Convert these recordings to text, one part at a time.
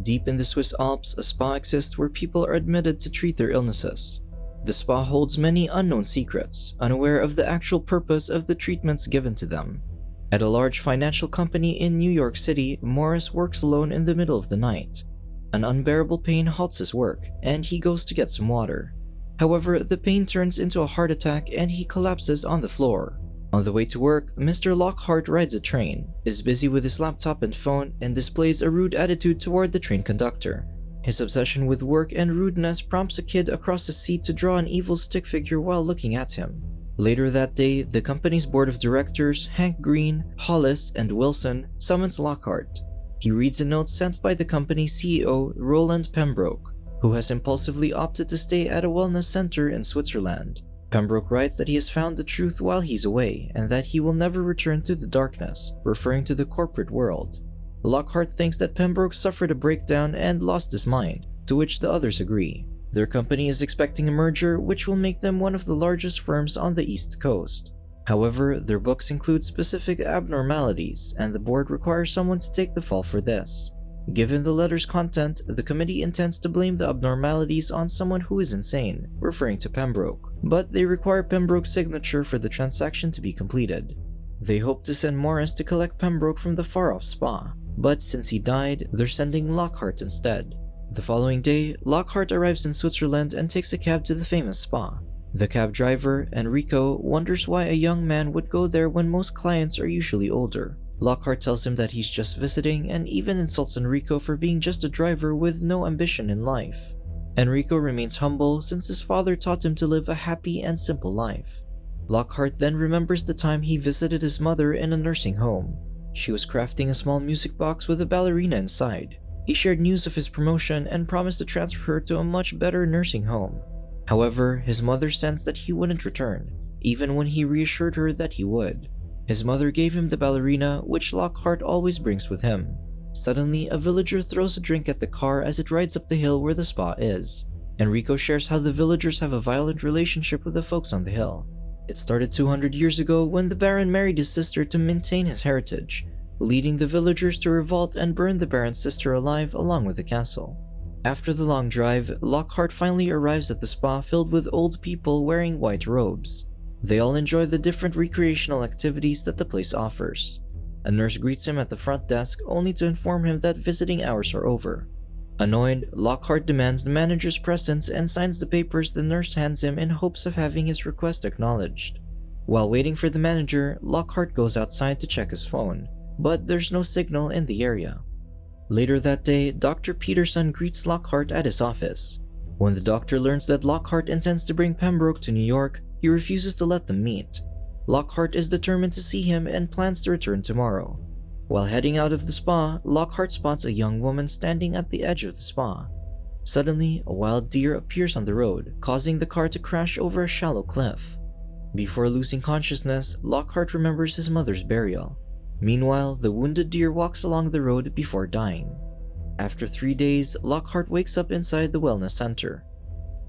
Deep in the Swiss Alps, a spa exists where people are admitted to treat their illnesses. The spa holds many unknown secrets, unaware of the actual purpose of the treatments given to them. At a large financial company in New York City, Morris works alone in the middle of the night. An unbearable pain halts his work, and he goes to get some water. However, the pain turns into a heart attack and he collapses on the floor. On the way to work, Mr. Lockhart rides a train, is busy with his laptop and phone, and displays a rude attitude toward the train conductor. His obsession with work and rudeness prompts a kid across the seat to draw an evil stick figure while looking at him. Later that day, the company's board of directors, Hank Green, Hollis, and Wilson, summons Lockhart. He reads a note sent by the company's CEO, Roland Pembroke, who has impulsively opted to stay at a wellness center in Switzerland. Pembroke writes that he has found the truth while he's away, and that he will never return to the darkness, referring to the corporate world. Lockhart thinks that Pembroke suffered a breakdown and lost his mind, to which the others agree. Their company is expecting a merger which will make them one of the largest firms on the East Coast. However, their books include specific abnormalities, and the board requires someone to take the fall for this. Given the letter's content, the committee intends to blame the abnormalities on someone who is insane, referring to Pembroke, but they require Pembroke's signature for the transaction to be completed. They hope to send Morris to collect Pembroke from the far-off spa, but since he died, they're sending Lockhart instead. The following day, Lockhart arrives in Switzerland and takes a cab to the famous spa. The cab driver, Enrico, wonders why a young man would go there when most clients are usually older. Lockhart tells him that he's just visiting and even insults Enrico for being just a driver with no ambition in life. Enrico remains humble since his father taught him to live a happy and simple life. Lockhart then remembers the time he visited his mother in a nursing home. She was crafting a small music box with a ballerina inside. He shared news of his promotion and promised to transfer her to a much better nursing home. However, his mother sensed that he wouldn't return, even when he reassured her that he would. His mother gave him the ballerina, which Lockhart always brings with him. Suddenly, a villager throws a drink at the car as it rides up the hill where the spa is. Enrico shares how the villagers have a violent relationship with the folks on the hill. It started 200 years ago when the Baron married his sister to maintain his heritage, leading the villagers to revolt and burn the Baron's sister alive along with the castle. After the long drive, Lockhart finally arrives at the spa filled with old people wearing white robes. They all enjoy the different recreational activities that the place offers. A nurse greets him at the front desk only to inform him that visiting hours are over. Annoyed, Lockhart demands the manager's presence and signs the papers the nurse hands him in hopes of having his request acknowledged. While waiting for the manager, Lockhart goes outside to check his phone, but there's no signal in the area. Later that day, Dr. Peterson greets Lockhart at his office. When the doctor learns that Lockhart intends to bring Pembroke to New York, he refuses to let them meet. Lockhart is determined to see him and plans to return tomorrow. While heading out of the spa, Lockhart spots a young woman standing at the edge of the spa. Suddenly, a wild deer appears on the road, causing the car to crash over a shallow cliff. Before losing consciousness, Lockhart remembers his mother's burial. Meanwhile, the wounded deer walks along the road before dying. After 3 days, Lockhart wakes up inside the wellness center.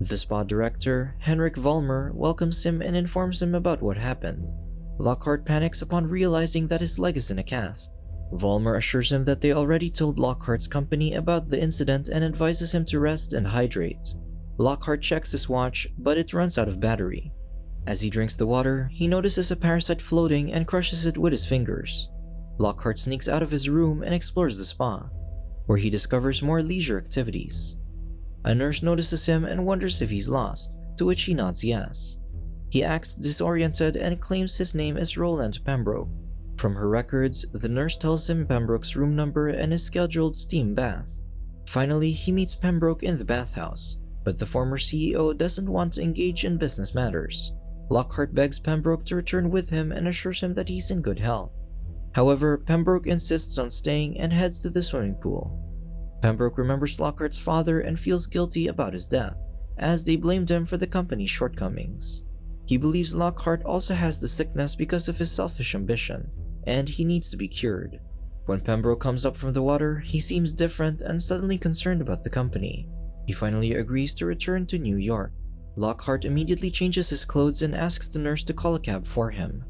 The spa director, Henrik Vollmer, welcomes him and informs him about what happened. Lockhart panics upon realizing that his leg is in a cast. Vollmer assures him that they already told Lockhart's company about the incident and advises him to rest and hydrate. Lockhart checks his watch, but it runs out of battery. As he drinks the water, he notices a parasite floating and crushes it with his fingers. Lockhart sneaks out of his room and explores the spa, where he discovers more leisure activities. A nurse notices him and wonders if he's lost, to which he nods yes. He acts disoriented and claims his name is Roland Pembroke. From her records, the nurse tells him Pembroke's room number and his scheduled steam bath. Finally, he meets Pembroke in the bathhouse, but the former CEO doesn't want to engage in business matters. Lockhart begs Pembroke to return with him and assures him that he's in good health. However, Pembroke insists on staying and heads to the swimming pool. Pembroke remembers Lockhart's father and feels guilty about his death, as they blamed him for the company's shortcomings. He believes Lockhart also has the sickness because of his selfish ambition, and he needs to be cured. When Pembroke comes up from the water, he seems different and suddenly concerned about the company. He finally agrees to return to New York. Lockhart immediately changes his clothes and asks the nurse to call a cab for him.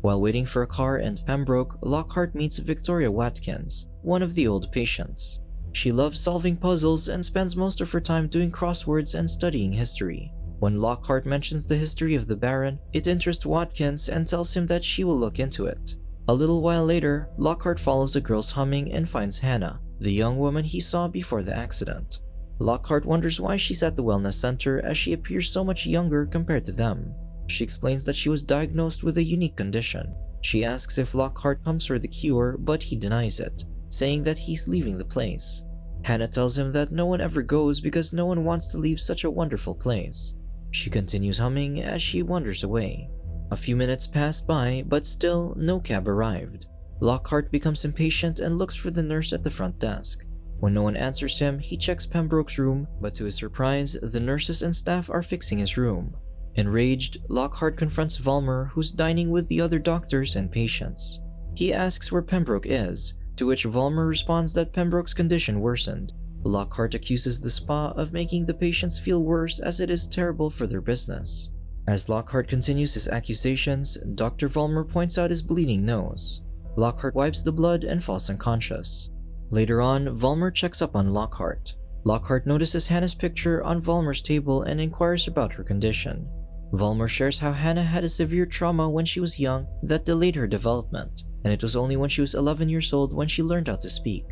While waiting for a car and Pembroke, Lockhart meets Victoria Watkins, one of the old patients. She loves solving puzzles and spends most of her time doing crosswords and studying history. When Lockhart mentions the history of the Baron, it interests Watkins and tells him that she will look into it. A little while later, Lockhart follows the girls humming and finds Hannah, the young woman he saw before the accident. Lockhart wonders why she's at the wellness center as she appears so much younger compared to them. She explains that she was diagnosed with a unique condition. She asks if Lockhart comes for the cure, but he denies it, saying that he's leaving the place. Hannah tells him that no one ever goes because no one wants to leave such a wonderful place. She continues humming as she wanders away. A few minutes passed by, but still no cab arrived. Lockhart becomes impatient and looks for the nurse at the front desk. When no one answers him, he checks Pembroke's room, but to his surprise, the nurses and staff are fixing his room. Enraged, Lockhart confronts Vollmer, who's dining with the other doctors and patients. He asks where Pembroke is, to which Vollmer responds that Pembroke's condition worsened. Lockhart accuses the spa of making the patients feel worse as it is terrible for their business. As Lockhart continues his accusations, Dr. Vollmer points out his bleeding nose. Lockhart wipes the blood and falls unconscious. Later on, Vollmer checks up on Lockhart. Lockhart notices Hannah's picture on Vollmer's table and inquires about her condition. Vollmer shares how Hannah had a severe trauma when she was young that delayed her development, and it was only when she was 11 years old when she learned how to speak.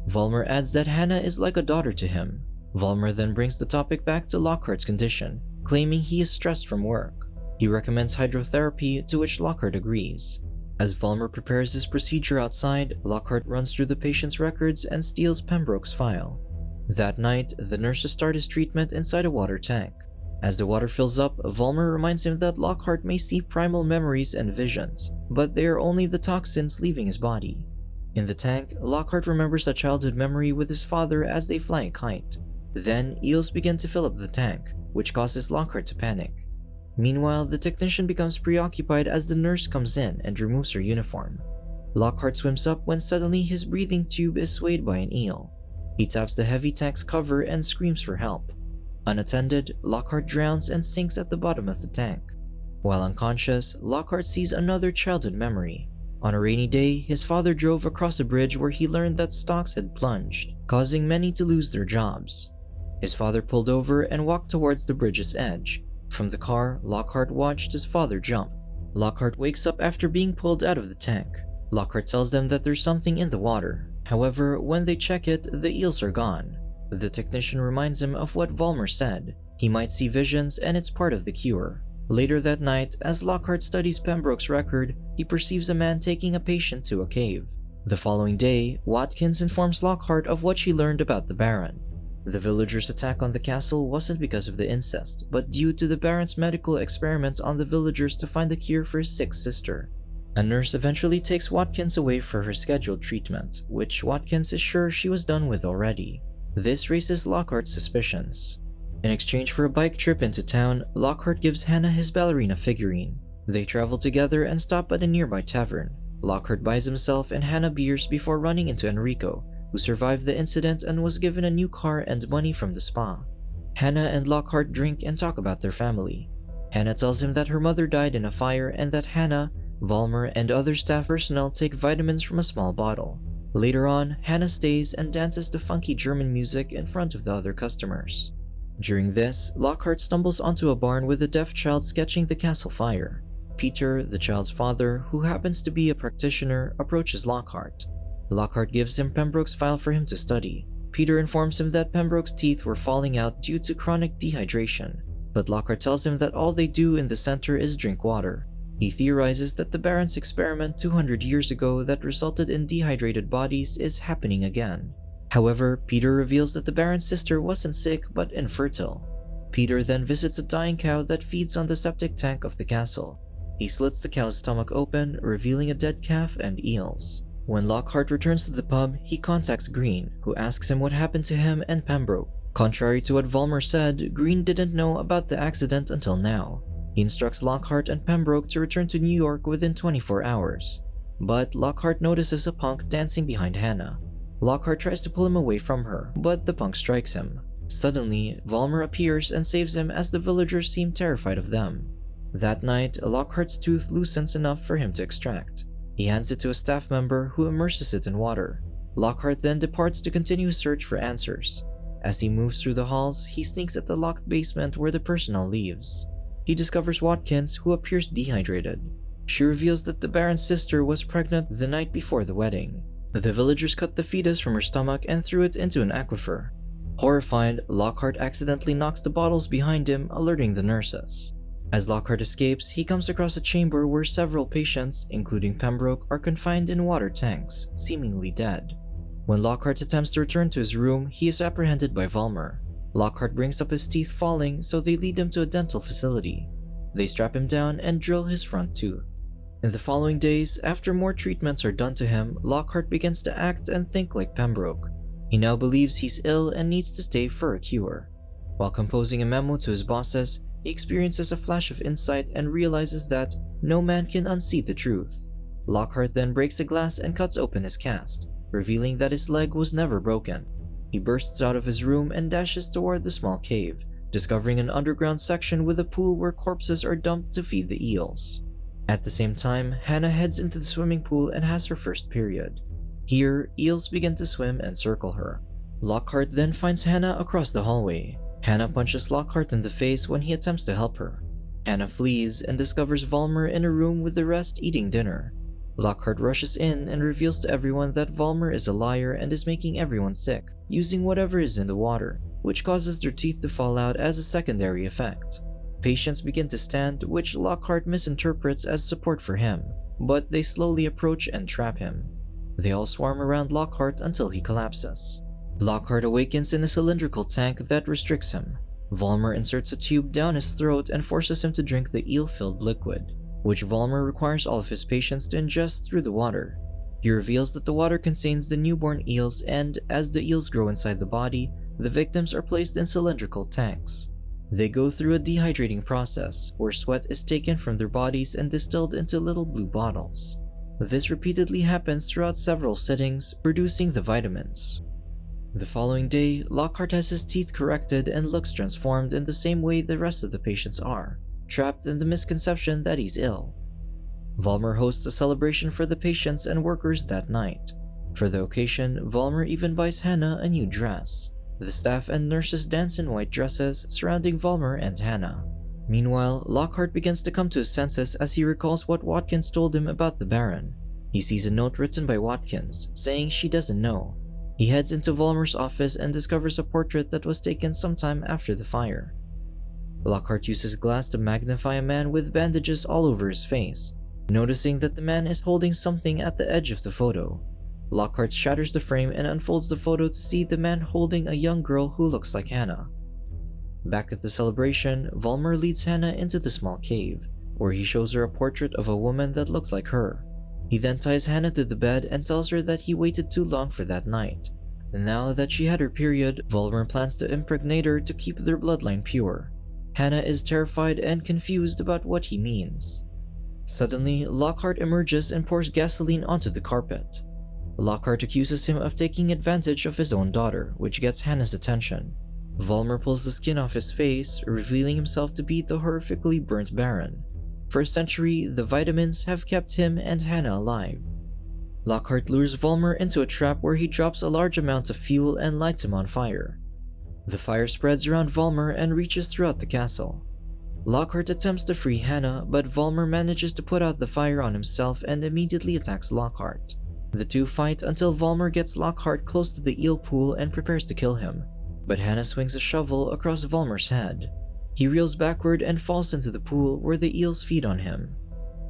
Vollmer adds that Hannah is like a daughter to him. Vollmer then brings the topic back to Lockhart's condition, claiming he is stressed from work. He recommends hydrotherapy, to which Lockhart agrees. As Vollmer prepares his procedure outside, Lockhart runs through the patient's records and steals Pembroke's file. That night, the nurses start his treatment inside a water tank. As the water fills up, Vollmer reminds him that Lockhart may see primal memories and visions, but they are only the toxins leaving his body. In the tank, Lockhart remembers a childhood memory with his father as they fly a kite. Then, eels begin to fill up the tank, which causes Lockhart to panic. Meanwhile, the technician becomes preoccupied as the nurse comes in and removes her uniform. Lockhart swims up when suddenly his breathing tube is swayed by an eel. He taps the heavy tank's cover and screams for help. Unattended, Lockhart drowns and sinks at the bottom of the tank. While unconscious, Lockhart sees another childhood memory. On a rainy day, his father drove across a bridge where he learned that stocks had plunged, causing many to lose their jobs. His father pulled over and walked towards the bridge's edge. From the car, Lockhart watched his father jump. Lockhart wakes up after being pulled out of the tank. Lockhart tells them that there's something in the water. However, when they check it, the eels are gone. The technician reminds him of what Vollmer said. He might see visions and it's part of the cure. Later that night, as Lockhart studies Pembroke's record, he perceives a man taking a patient to a cave. The following day, Watkins informs Lockhart of what she learned about the Baron. The villagers' attack on the castle wasn't because of the incest, but due to the Baron's medical experiments on the villagers to find a cure for his sick sister. A nurse eventually takes Watkins away for her scheduled treatment, which Watkins is sure she was done with already. This raises Lockhart's suspicions. In exchange for a bike trip into town, Lockhart gives Hannah his ballerina figurine. They travel together and stop at a nearby tavern. Lockhart buys himself and Hannah beers before running into Enrico, who survived the incident and was given a new car and money from the spa. Hannah and Lockhart drink and talk about their family. Hannah tells him that her mother died in a fire and that Hannah, Vollmer, and other staff personnel take vitamins from a small bottle. Later on, Hannah stays and dances to funky German music in front of the other customers. During this, Lockhart stumbles onto a barn with a deaf child sketching the castle fire. Peter, the child's father, who happens to be a practitioner, approaches Lockhart. Lockhart gives him Pembroke's file for him to study. Peter informs him that Pembroke's teeth were falling out due to chronic dehydration, but Lockhart tells him that all they do in the center is drink water. He theorizes that the Baron's experiment 200 years ago that resulted in dehydrated bodies is happening again. However, Peter reveals that the Baron's sister wasn't sick but infertile. Peter then visits a dying cow that feeds on the septic tank of the castle. He slits the cow's stomach open, revealing a dead calf and eels. When Lockhart returns to the pub, he contacts Green, who asks him what happened to him and Pembroke. Contrary to what Vollmer said, Green didn't know about the accident until now. He instructs Lockhart and Pembroke to return to New York within 24 hours. But Lockhart notices a punk dancing behind Hannah. Lockhart tries to pull him away from her, but the punk strikes him. Suddenly, Vollmer appears and saves him as the villagers seem terrified of them. That night, Lockhart's tooth loosens enough for him to extract. He hands it to a staff member who immerses it in water. Lockhart then departs to continue his search for answers. As he moves through the halls, he sneaks at the locked basement where the personnel leaves. He discovers Watkins, who appears dehydrated. She reveals that the Baron's sister was pregnant the night before the wedding. The villagers cut the fetus from her stomach and threw it into an aquifer. Horrified, Lockhart accidentally knocks the bottles behind him, alerting the nurses. As Lockhart escapes, he comes across a chamber where several patients, including Pembroke, are confined in water tanks, seemingly dead. When Lockhart attempts to return to his room, he is apprehended by Vollmer. Lockhart brings up his teeth falling, so they lead him to a dental facility. They strap him down and drill his front tooth. In the following days, after more treatments are done to him, Lockhart begins to act and think like Pembroke. He now believes he's ill and needs to stay for a cure. While composing a memo to his bosses, he experiences a flash of insight and realizes that no man can unsee the truth. Lockhart then breaks a glass and cuts open his cast, revealing that his leg was never broken. He bursts out of his room and dashes toward the small cave, discovering an underground section with a pool where corpses are dumped to feed the eels. At the same time, Hannah heads into the swimming pool and has her first period. Here, eels begin to swim and circle her. Lockhart then finds Hannah across the hallway. Hannah punches Lockhart in the face when he attempts to help her. Hannah flees and discovers Vollmer in a room with the rest eating dinner. Lockhart rushes in and reveals to everyone that Vollmer is a liar and is making everyone sick, using whatever is in the water, which causes their teeth to fall out as a secondary effect. Patients begin to stand, which Lockhart misinterprets as support for him, but they slowly approach and trap him. They all swarm around Lockhart until he collapses. Lockhart awakens in a cylindrical tank that restricts him. Vollmer inserts a tube down his throat and forces him to drink the eel-filled liquid, which Vollmer requires all of his patients to ingest through the water. He reveals that the water contains the newborn eels, and as the eels grow inside the body, the victims are placed in cylindrical tanks. They go through a dehydrating process, where sweat is taken from their bodies and distilled into little blue bottles. This repeatedly happens throughout several sittings, producing the vitamins. The following day, Lockhart has his teeth corrected and looks transformed in the same way the rest of the patients are, trapped in the misconception that he's ill. Vollmer hosts a celebration for the patients and workers that night. For the occasion, Vollmer even buys Hannah a new dress. The staff and nurses dance in white dresses, surrounding Vollmer and Hannah. Meanwhile, Lockhart begins to come to his senses as he recalls what Watkins told him about the Baron. He sees a note written by Watkins, saying she doesn't know. He heads into Vollmer's office and discovers a portrait that was taken sometime after the fire. Lockhart uses glass to magnify a man with bandages all over his face, noticing that the man is holding something at the edge of the photo. Lockhart shatters the frame and unfolds the photo to see the man holding a young girl who looks like Hannah. Back at the celebration, Vollmer leads Hannah into the small cave, where he shows her a portrait of a woman that looks like her. He then ties Hannah to the bed and tells her that he waited too long for that night. Now that she had her period, Vollmer plans to impregnate her to keep their bloodline pure. Hannah is terrified and confused about what he means. Suddenly, Lockhart emerges and pours gasoline onto the carpet. Lockhart accuses him of taking advantage of his own daughter, which gets Hannah's attention. Vollmer pulls the skin off his face, revealing himself to be the horrifically burnt Baron. For a century, the vitamins have kept him and Hannah alive. Lockhart lures Vollmer into a trap where he drops a large amount of fuel and lights him on fire. The fire spreads around Vollmer and reaches throughout the castle. Lockhart attempts to free Hannah, but Vollmer manages to put out the fire on himself and immediately attacks Lockhart. The two fight until Vollmer gets Lockhart close to the eel pool and prepares to kill him, but Hannah swings a shovel across Vollmer's head. He reels backward and falls into the pool where the eels feed on him.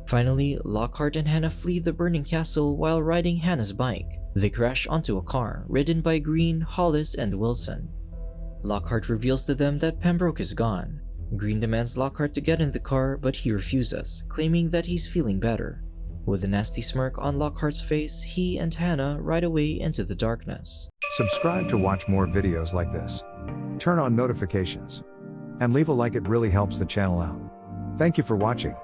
Finally, Lockhart and Hannah flee the burning castle while riding Hannah's bike. They crash onto a car, ridden by Green, Hollis, and Wilson. Lockhart reveals to them that Pembroke is gone. Green demands Lockhart to get in the car, but he refuses, claiming that he's feeling better. With a nasty smirk on Lockhart's face, he and Hannah ride away into the darkness. Subscribe to watch more videos like this. Turn on notifications. And leave a like, it really helps the channel out. Thank you for watching.